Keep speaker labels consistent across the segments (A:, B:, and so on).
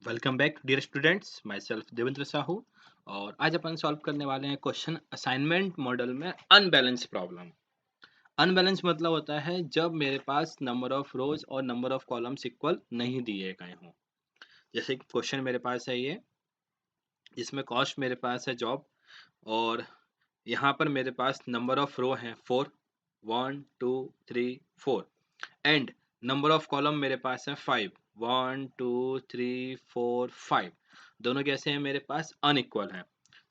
A: Welcome back dear students, myself Devendra Sahu. और आज अपन सॉल्व करने वाले हैं क्वेश्चन असाइनमेंट मॉडल में अनबैलेंस प्रॉब्लम। अनबैलेंस मतलब होता है जब मेरे पास नंबर ऑफ रोज और नंबर ऑफ कॉलम्स इक्वल नहीं दिए गए हों। जैसे क्वेश्चन मेरे पास है ये, जिसमें कॉस्ट मेरे पास है जॉब, और यहाँ पर मेरे पास नंबर ऑफ रो है 4, 1 2 3 4, एंड नंबर ऑफ कॉलम मेरे पास है 5, 1 2 3 4 5। दोनों कैसे हैं? मेरे पास अनइक्वल हैं।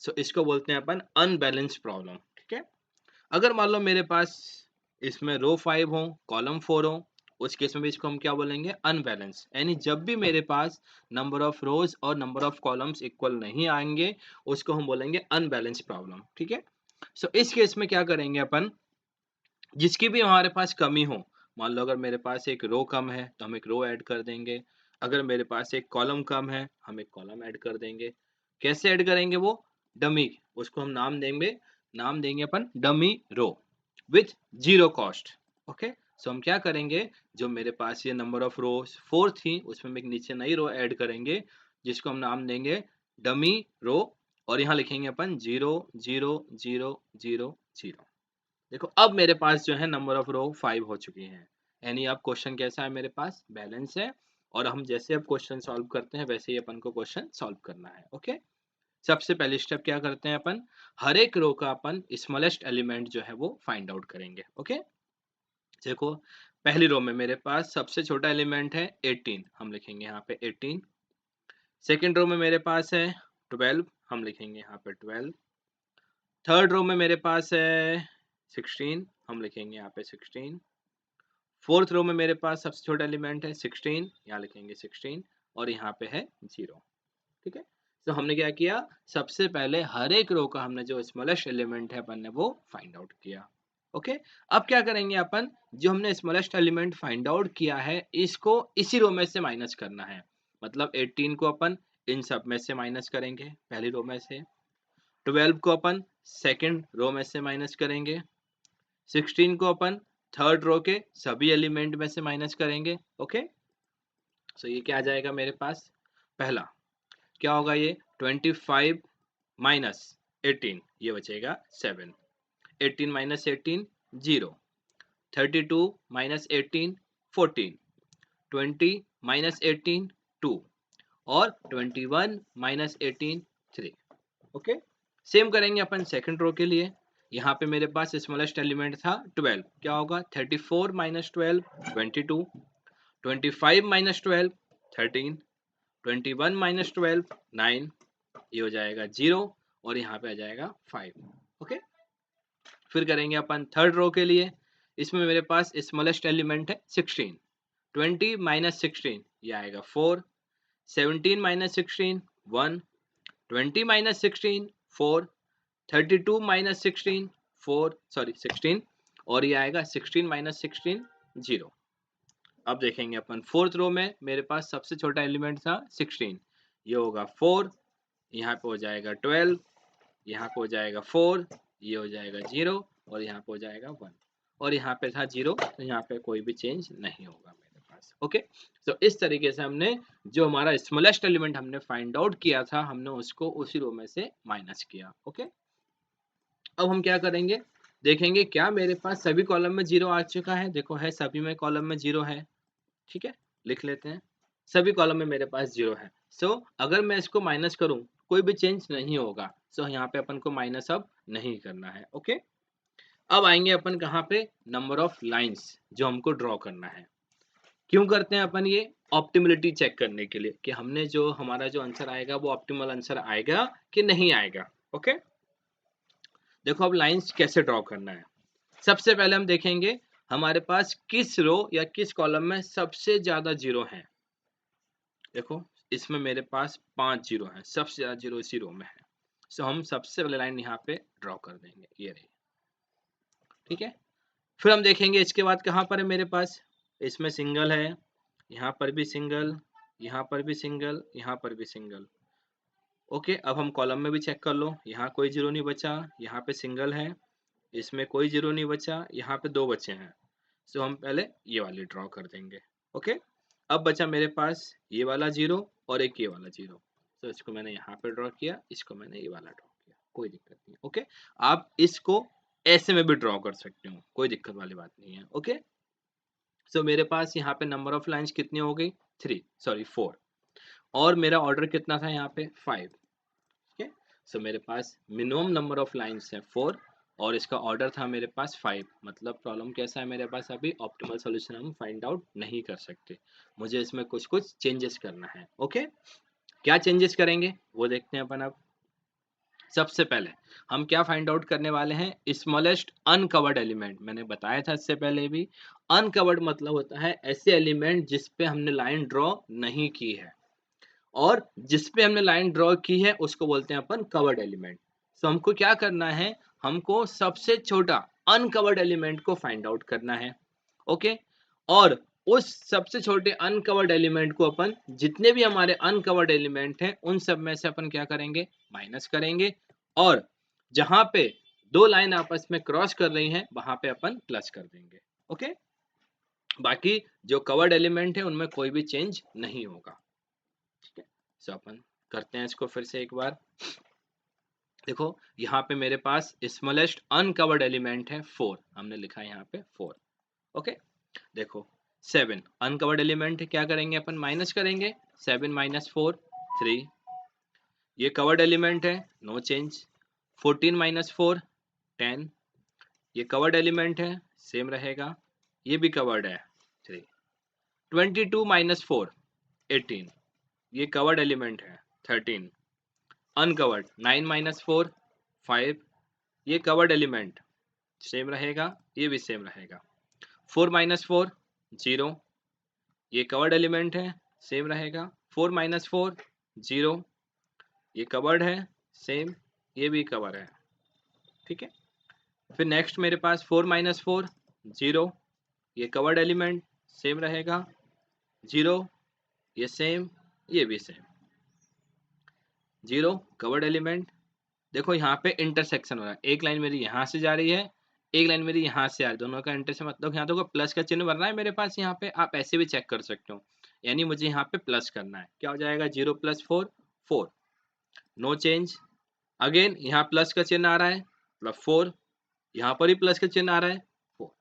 A: सो इसको बोलते हैं अपन अनबैलेंस प्रॉब्लम। ठीक है। अगर मान लो मेरे पास इसमें रो 5 हो, कॉलम 4 हो, उस केस में भी इसको हम क्या बोलेंगे? अनबैलेंस। यानी जब भी मेरे पास नंबर ऑफ रोज और नंबर ऑफ कॉलम्स इक्वल नहीं आएंगे, उसको हम बोलेंगे अनबैलेंस प्रॉब्लम। ठीक है। सो इस केस में क्या करेंगे अपन? जिसकी भी हमारे पास कमी हो, मान लो अगर मेरे पास एक रो कम है तो हम एक रो ऐड कर देंगे। अगर मेरे पास एक कॉलम कम है, हम एक कॉलम ऐड कर देंगे। कैसे ऐड करेंगे? वो डमी, उसको हम नाम देंगे अपन dummy row with zero cost. Okay. So हम क्या करेंगे, जो मेरे पास ये नंबर ऑफ रो 4 थी, उसमें हम एक नीचे नई रो ऐड करेंगे, जिसको हम नाम देंगे डमी रो। और यहाँ लिखेंगे अपन 0 0 0 0 0। देखो अब मेरे पास जो है नंबर ऑफ रो 5 हो चुकी हैं। यानी अब क्वेश्चन कैसा है? मेरे पास बैलेंस है। और हम जैसे अब क्वेश्चन सॉल्व करते हैं वैसे ही अपन को क्वेश्चन सॉल्व करना है। ओके। सबसे पहली स्टेप क्या करते हैं अपन? हर एक रो का अपन स्मॉलेस्ट एलिमेंट जो है वो फाइंड आउट करेंगे। ओके। देखो पहली रो में मेरे पास सबसे छोटा एलिमेंट है 18, हम लिखेंगे यहाँ पे 18। सेकेंड रो में मेरे पास है 12, हम लिखेंगे यहाँ पे 12। थर्ड रो में मेरे पास है 16, हम लिखेंगे यहाँ पे 16। फोर्थ रो में मेरे पास सबसे छोटा एलिमेंट है 16, यहाँ लिखेंगे 16। और यहाँ पे है 0। ठीक है। तो हमने क्या किया? सबसे पहले हर एक रो का हमने जो स्मॉलेस्ट एलिमेंट है अपन ने वो फाइंड आउट किया। ओके। अब क्या करेंगे अपन? जो हमने स्मॉलेस्ट एलिमेंट फाइंड आउट किया है, इसको इसी रो में से माइनस करना है। मतलब 18 को अपन इन सब में से माइनस करेंगे, पहली रो में से। 12 को अपन सेकेंड रो में से माइनस करेंगे। 16 को अपन थर्ड रो के सभी एलिमेंट में से माइनस करेंगे। ओके। सो ये क्या आ जाएगा मेरे पास? पहला क्या होगा? ये 25 माइनस 18, ये बचेगा 7। 18 माइनस 18 0। 32 माइनस 18 14। 20 माइनस 18 2। और 21 माइनस 18 3। ओके। सेम करेंगे अपन सेकंड रो के लिए। यहाँ पे मेरे पास स्मॉलेस्ट एलिमेंट था 12, क्या होगा? 34 माइनस 12 22। 25 माइनस 12 13। 21 माइनस 12 9। ये हो जाएगा 0। और यहाँ पे आ जाएगा 5। ओके। फिर करेंगे अपन थर्ड रो के लिए। इसमें मेरे पास स्मॉलेस्ट एलिमेंट है 16। 20 माइनस 16 ये आएगा 4। 17 माइनस 16 1। 20 माइनस 16 4। 32 minus 16 4 sorry 16। और ये आएगा 16 माइनस 16 0। अब देखेंगे अपन फोर्थ रो में मेरे पास सबसे छोटा एलिमेंट था 16, ये होगा 4। यहाँ पे हो जाएगा 12, यहाँ पे हो जाएगा 4, ये हो जाएगा 0। और यहाँ पे हो जाएगा 1। और यहाँ पे था 0, तो यहाँ पे कोई भी चेंज नहीं होगा मेरे पास। ओके। तो इस तरीके से हमने जो हमारा स्मॉलेस्ट एलिमेंट हमने फाइंड आउट किया था, हमने उसको उसी रो में से माइनस किया। ओके। अब हम क्या करेंगे? देखेंगे क्या मेरे पास सभी कॉलम में 0 आ चुका है। देखो है, सभी में कॉलम में 0 है। ठीक है। लिख लेते हैं, सभी कॉलम में मेरे पास 0 है। सो अगर मैं इसको माइनस करूं, कोई भी चेंज नहीं होगा। सो यहाँ पे अपन को माइनस अब नहीं करना है। ओके। अब आएंगे अपन कहाँ पे? नंबर ऑफ लाइंस जो हमको ड्रॉ करना है। क्यों करते हैं अपन ये? ऑप्टिमलिटी चेक करने के लिए कि हमने जो हमारा जो आंसर आएगा वो ऑप्टिमल आंसर आएगा कि नहीं आएगा। ओके। देखो अब लाइंस कैसे ड्रॉ करना है। सबसे पहले हम देखेंगे हमारे पास किस रो या किस कॉलम में सबसे ज्यादा 0 है। देखो इसमें मेरे पास 5 जीरो है, सबसे ज्यादा 0 इसी रो में है। सो हम सबसे पहले लाइन यहाँ पे ड्रॉ कर देंगे, ये रही। ठीक है। फिर हम देखेंगे इसके बाद कहाँ पर है मेरे पास? इसमें सिंगल है, यहाँ पर भी सिंगल, यहाँ पर भी सिंगल, यहाँ पर भी सिंगल। ओके। अब हम कॉलम में भी चेक कर लो, यहाँ कोई 0 नहीं बचा, यहाँ पे सिंगल है, इसमें कोई 0 नहीं बचा, यहाँ पे 2 बचे हैं। सो हम पहले ये वाली ड्रॉ कर देंगे। ओके। अब बचा मेरे पास ये वाला 0 और एक ये वाला 0। तो इसको मैंने यहाँ पे ड्रॉ किया, इसको मैंने ये वाला ड्रॉ किया, कोई दिक्कत नहीं। ओके, आप इसको ऐसे में भी ड्रॉ कर सकते हो, कोई दिक्कत वाली बात नहीं है। ओके, सो मेरे पास यहाँ पे नंबर ऑफ लाइंस कितनी हो गई, 4, और मेरा ऑर्डर कितना था यहाँ पे 5। ठीक है, सो मेरे पास मिनिमम नंबर ऑफ लाइंस है 4 और इसका ऑर्डर था मेरे पास 5। मतलब प्रॉब्लम कैसा है मेरे पास, अभी ऑप्टिमल सॉल्यूशन हम फाइंड आउट नहीं कर सकते, मुझे इसमें कुछ कुछ चेंजेस करना है। ओके, क्या चेंजेस करेंगे वो देखते हैं अपन अब। सबसे पहले हम क्या फाइंड आउट करने वाले हैं, स्मॉलेस्ट अनकवर्ड एलिमेंट। मैंने बताया था इससे पहले भी, अनकवर्ड मतलब होता है ऐसे एलिमेंट जिस पे हमने लाइन ड्रॉ नहीं की है, और जिस पे हमने लाइन ड्रॉ की है उसको बोलते हैं अपन कवर्ड एलिमेंट। तो हमको क्या करना है, हमको सबसे छोटा अनकवर्ड एलिमेंट को फाइंड आउट करना है। ओके, और उस सबसे छोटे अनकवर्ड एलिमेंट को अपन, जितने भी हमारे अनकवर्ड एलिमेंट हैं उन सब में से अपन क्या करेंगे, माइनस करेंगे, और जहां पे दो लाइन आपस में क्रॉस कर रही हैं वहां पे अपन प्लस कर देंगे। ओके, बाकी जो कवर्ड एलिमेंट है उनमें कोई भी चेंज नहीं होगा। ठीक है, सो अपन करते हैं इसको फिर से एक बार। देखो यहाँ पे मेरे पास स्मॉलेस्ट अनकवर्ड एलिमेंट है 4, हमने लिखा है यहाँ पे 4। ओके, देखो 7 अनकवर्ड एलिमेंट है, क्या करेंगे अपन, माइनस करेंगे। 7 माइनस 4 3, ये कवर्ड एलिमेंट है, नो चेंज। 14 माइनस 4 10, ये कवर्ड एलिमेंट है, सेम रहेगा, ये भी कवर्ड है 3। 22 माइनस 4 18, ये कवर्ड एलिमेंट है 13। अनकवर्ड 9 माइनस 4 5, ये कवर्ड एलिमेंट सेम रहेगा, ये भी सेम रहेगा। 4 माइनस 4 0, ये कवर्ड एलिमेंट है, सेम रहेगा। 4 माइनस 4 0, ये कवर्ड है, सेम, ये भी कवर है। ठीक है, फिर नेक्स्ट मेरे पास 4 माइनस 4 0, ये कवर्ड एलिमेंट सेम रहेगा, 0, ये सेम, ये भी सेम, 0 कवर्ड एलिमेंट। देखो यहाँ पे इंटरसेक्शन हो रहा है, एक लाइन मेरी यहाँ से जा रही है, एक लाइन मेरी यहाँ से आ रही है, दोनों का इंटरसेक्शन, मतलब यहाँ तो प्लस का चिन्ह बन रहा है मेरे पास यहाँ पे, आप ऐसे भी चेक कर सकते हो। यानी मुझे यहाँ पे प्लस करना है, क्या हो जाएगा, 0 + 4 4, नो चेंज। अगेन यहाँ प्लस का चिन्ह आ रहा है, मतलब 4, यहाँ पर ही प्लस का चिन्ह आ रहा है 4।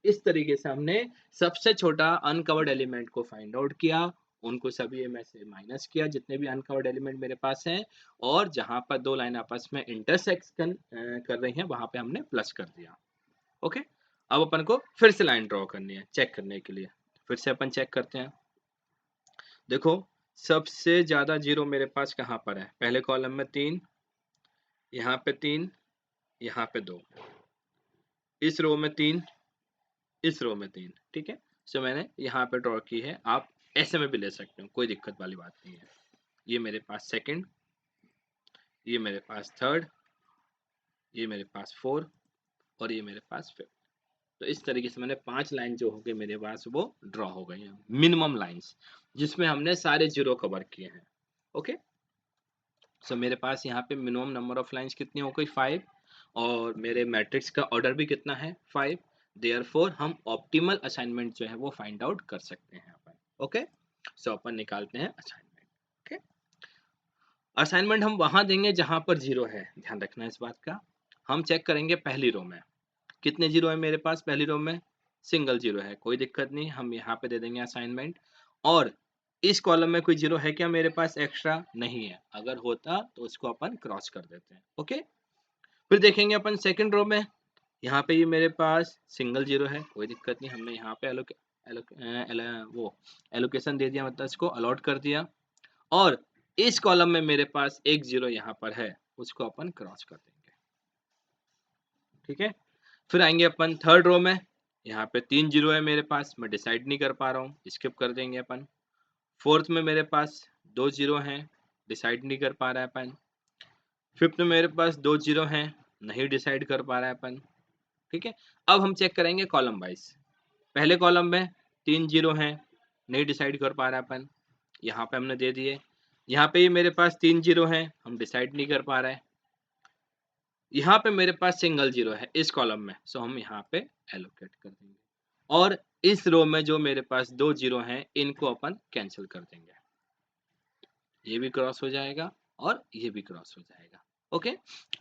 A: इस तरीके से हमने सबसे छोटा अनकवर्ड एलिमेंट को फाइंड आउट किया, उनको सभी में से माइनस किया जितने भी अनकवर्ड एलिमेंट मेरे पास हैं, और जहां पर दो लाइन आपस में इंटरसेक्शन कर रही हैं वहां पे हमने प्लस कर दिया। ओके, अब अपन को फिर से लाइन ड्रॉ करनी है चेक करने के लिए, फिर से अपन चेक करते हैं। देखो सबसे ज्यादा 0 मेरे पास कहाँ पर है, पहले कॉलम में 3, यहाँ पे 3, यहाँ पे 2, इस रो में 3, इस रो में 3। ठीक है, सो मैंने यहाँ पे ड्रॉ की है, आप ऐसे में भी ले सकते हो, कोई दिक्कत वाली बात नहीं है। ये मेरे पास सेकंड, ये मेरे पास थर्ड, ये मेरे पास 4, और ये मेरे पास 5। तो इस तरीके से मैंने 5 लाइन जो हो गई मेरे पास वो ड्रॉ हो गई हैं, मिनिमम लाइंस, जिसमें हमने सारे 0 कवर किए हैं। ओके, सो मेरे पास यहाँ पे मिनिमम नंबर ऑफ लाइंस कितनी हो गई 5, और मेरे मैट्रिक्स का ऑर्डर भी कितना है 5। देयरफॉर हम ऑप्टिमल असाइनमेंट जो है वो फाइंड आउट कर सकते हैं अपन। ओके, सो अपन निकालते हैं असाइनमेंट। ओके, असाइनमेंट हम वहां देंगे जहां पर 0 है, ध्यान रखना इस बात का। हम चेक करेंगे पहली रो में, कितने 0 है मेरे पास, पहली रो में सिंगल 0 है, कोई दिक्कत नहीं, हम यहाँ पे दे देंगे असाइनमेंट। और इस कॉलम में कोई 0 है क्या मेरे पास, एक्स्ट्रा नहीं है, अगर होता तो उसको अपन क्रॉस कर देते हैं। ओके, फिर देखेंगे अपन सेकंड रो में, यहाँ पे ये मेरे पास सिंगल 0 है, कोई दिक्कत नहीं, हमने यहाँ पे वो एलोकेशन दे दिया, मतलब इसको अलॉट कर दिया। और इस कॉलम में मेरे पास एक 0 यहाँ पर है, उसको अपन क्रॉस कर देंगे। ठीक है, फिर आएंगे अपन थर्ड रो में, यहाँ पे 3 0 है मेरे पास, मैं डिसाइड नहीं कर पा रहा हूँ, स्किप कर देंगे अपन। फोर्थ में मेरे पास 2 0 हैं, डिसाइड नहीं कर पा रहा है अपन। फिफ्थ में मेरे पास 2 0 हैं, नहीं डिसाइड कर पा रहा है अपन। ठीक है, अब हम चेक करेंगे कॉलम वाइज। पहले कॉलम में 3 0 हैं, नहीं डिसाइड कर पा रहा है अपन, यहाँ पे हमने दे दिए। यहाँ पे ये मेरे पास 3 0 हैं, हम डिसाइड नहीं कर पा रहे हैं। यहाँ पे मेरे पास सिंगल 0 है इस कॉलम में, सो हम यहाँ पे एलोकेट कर देंगे। और इस रो में जो मेरे पास 2 0 हैं, इनको अपन कैंसिल कर देंगे। ये भी क्रॉस हो जाएगा और ये भी क्रॉस हो जाएगा। ओके,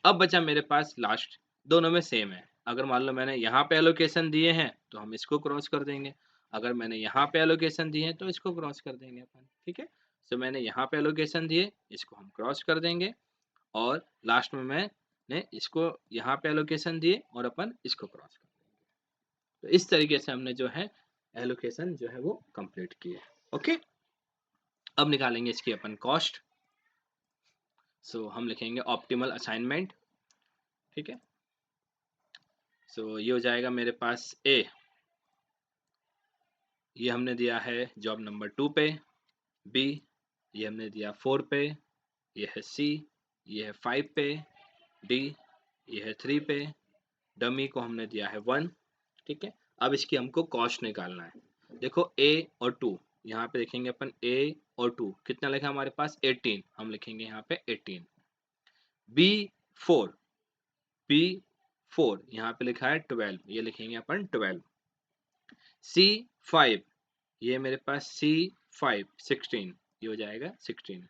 A: अब बचा मेरे पास लास्ट, दोनों में सेम है। अगर मान लो मैंने यहाँ पे एलोकेशन दिए हैं तो हम इसको क्रॉस कर देंगे, अगर मैंने यहाँ पे एलोकेशन दिए हैं तो इसको क्रॉस कर देंगे अपन। ठीक है, सो मैंने यहाँ पे एलोकेशन दिए, इसको हम क्रॉस कर देंगे, और लास्ट में मैंने इसको यहाँ पे एलोकेशन दिए और अपन इसको क्रॉस कर देंगे। तो इस तरीके से हमने जो है एलोकेशन जो है वो कंप्लीट की है। ओके, अब निकालेंगे इसकी अपन कॉस्ट। सो हम लिखेंगे ऑप्टिमल असाइनमेंट। ठीक है, सो ये हो जाएगा मेरे पास ए, ये हमने दिया है जॉब नंबर 2 पे, बी ये हमने दिया 4 पे, ये है सी, ये है 5 पे, डी ये है 3 पे, डमी को हमने दिया है 1। ठीक है, अब इसकी हमको कॉस्ट निकालना है। देखो ए और 2, यहाँ पे देखेंगे अपन ए और 2 कितना लिखा हमारे पास 18, हम लिखेंगे यहाँ पे 18। बी 4, बी 4 यहाँ पे लिखा है 12, ये लिखेंगे अपन 12। सी 5, ये मेरे पास सी 5 16, ये हो जाएगा 16।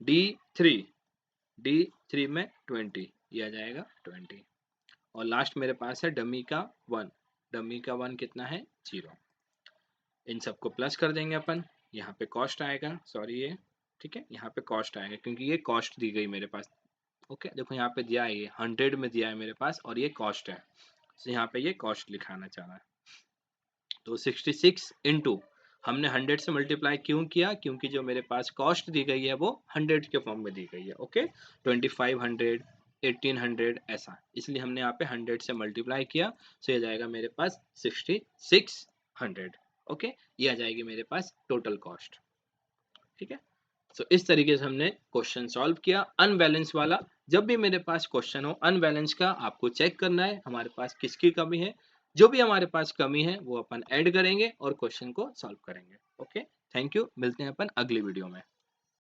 A: डी 3, डी 3 में 20, ये आ जाएगा 20। और लास्ट मेरे पास है डमी का 1, डमी का 1 कितना है 0। इन सबको प्लस कर देंगे अपन, यहाँ पे कॉस्ट आएगा, सॉरी ये, ठीक है यहाँ पे कॉस्ट आएगा क्योंकि ये कॉस्ट दी गई मेरे पास। ओके, देखो यहाँ पे दिया है, ये 100 में दिया है मेरे पास और ये कॉस्ट है, तो यहाँ पे ये कॉस्ट लिखाना चाह रहा है। तो 66 इंटू, हमने 100 से मल्टीप्लाई क्यों किया, क्योंकि जो मेरे पास कॉस्ट दी गई है वो 100 के फॉर्म में दी गई है। ओके, 2500 1800 ऐसा, इसलिए हमने यहाँ पे 100 से मल्टीप्लाई किया, तो ये जाएगा मेरे पास 6600। ओके, ये आ जाएगी मेरे पास टोटल कॉस्ट। ठीक है, सो इस तरीके से हमने क्वेश्चन सॉल्व किया अनबैलेंस वाला। जब भी मेरे पास क्वेश्चन हो अनबैलेंस का, आपको चेक करना है हमारे पास किसकी कमी है, जो भी हमारे पास कमी है वो अपन ऐड करेंगे और क्वेश्चन को सॉल्व करेंगे। ओके, थैंक यू, मिलते हैं अपन अगली वीडियो में।